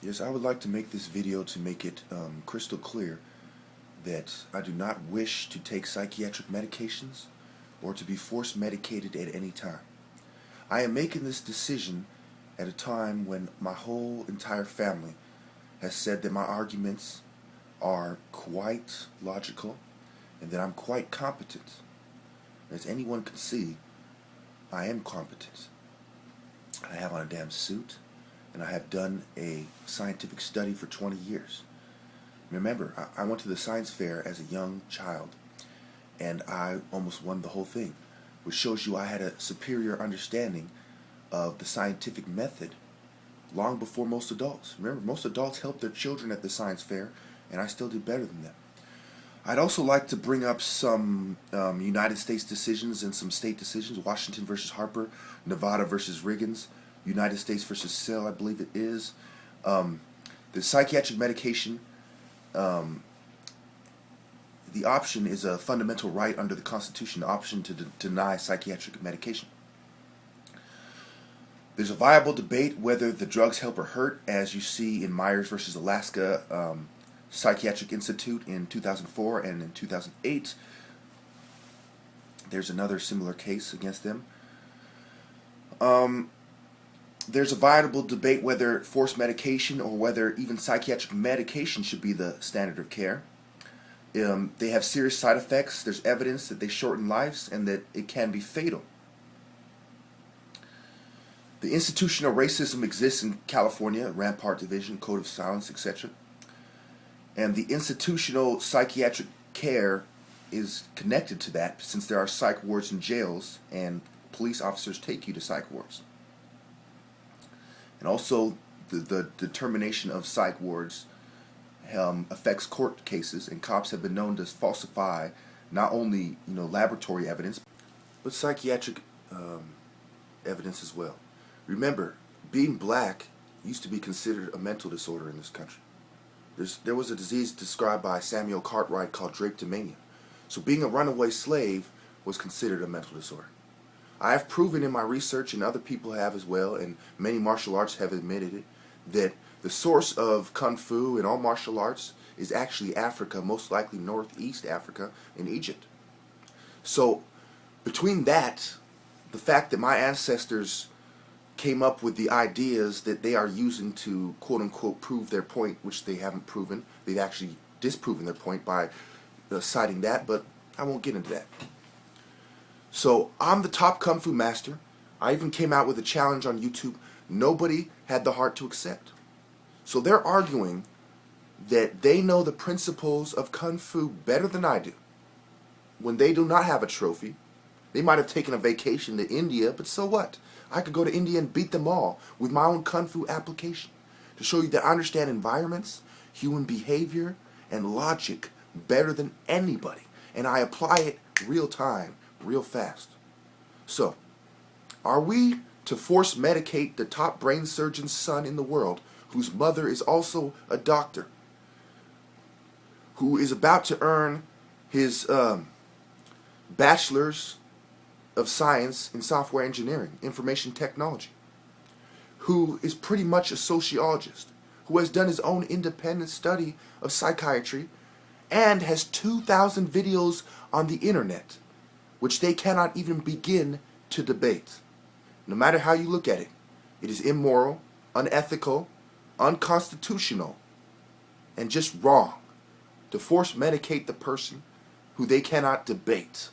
Yes, I would like to make this video to make it crystal clear that I do not wish to take psychiatric medications or to be force medicated at any time. I am making this decision at a time when my whole entire family has said that my arguments are quite logical and that I'm quite competent. As anyone can see, I am competent. I have on a damn suit, and I have done a scientific study for 20 years. Remember, I went to the science fair as a young child, and I almost won the whole thing, which shows you I had a superior understanding of the scientific method long before most adults. Remember, most adults help their children at the science fair, and I still did better than them. I'd also like to bring up some United States decisions and some state decisions. Washington versus Harper, Nevada versus Riggins, United States versus Sill, I believe it is. The psychiatric medication, the option is a fundamental right under the Constitution, the option to deny psychiatric medication. There's a viable debate whether the drugs help or hurt, as you see in Myers versus Alaska Psychiatric Institute in 2004 and in 2008. There's another similar case against them. There's a viable debate whether forced medication or whether even psychiatric medication should be the standard of care. They have serious side effects. There's evidence that they shorten lives and that it can be fatal. The institutional racism exists in California, Rampart Division, Code of Silence, etc. And the institutional psychiatric care is connected to that, since there are psych wards in jails and police officers take you to psych wards. And also the determination of psych wards affects court cases, and cops have been known to falsify not only laboratory evidence, but psychiatric evidence as well. Remember, being black used to be considered a mental disorder in this country. There was a disease described by Samuel Cartwright called drapetomania. So being a runaway slave was considered a mental disorder. I have proven in my research, and other people have as well, and many martial arts have admitted it, that the source of Kung Fu and all martial arts is actually Africa, most likely Northeast Africa in Egypt. So between that, the fact that my ancestors came up with the ideas that they are using to quote-unquote prove their point, which they haven't proven. They've actually disproven their point by citing that, but I won't get into that. So I'm the top Kung Fu master. I even came out with a challenge on YouTube. Nobody had the heart to accept. So they're arguing that they know the principles of Kung Fu better than I do, when they do not have a trophy. They might have taken a vacation to India, but so what? I could go to India and beat them all with my own Kung Fu application to show you that I understand environments, human behavior, and logic better than anybody. And I apply it real time, real fast. So, are we to force medicate the top brain surgeon's son in the world, whose mother is also a doctor, who is about to earn his bachelor's of science in software engineering, information technology, who is pretty much a sociologist, who has done his own independent study of psychiatry, and has 2,000 videos on the internet, which they cannot even begin to debate. No matter how you look at it, it is immoral, unethical, unconstitutional, and just wrong to force medicate the person who they cannot debate,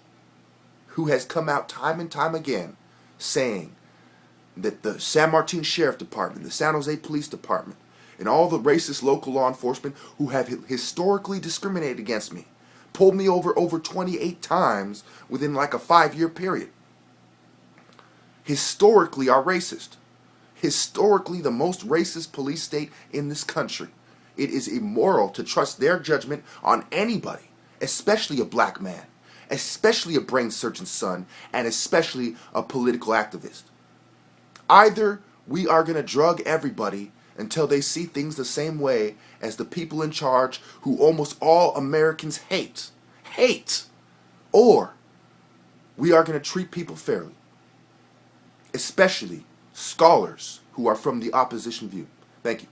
who has come out time and time again saying that the San Martin Sheriff Department, the San Jose Police Department, and all the racist local law enforcement who have historically discriminated against me, pulled me over 28 times within like a 5-year period, historically are racist. Historically the most racist police state in this country. It is immoral to trust their judgment on anybody, especially a black man, especially a brain surgeon's son, and especially a political activist. Either we are going to drug everybody until they see things the same way as the people in charge, who almost all Americans hate, or we are going to treat people fairly, especially scholars who are from the opposition view. Thank you.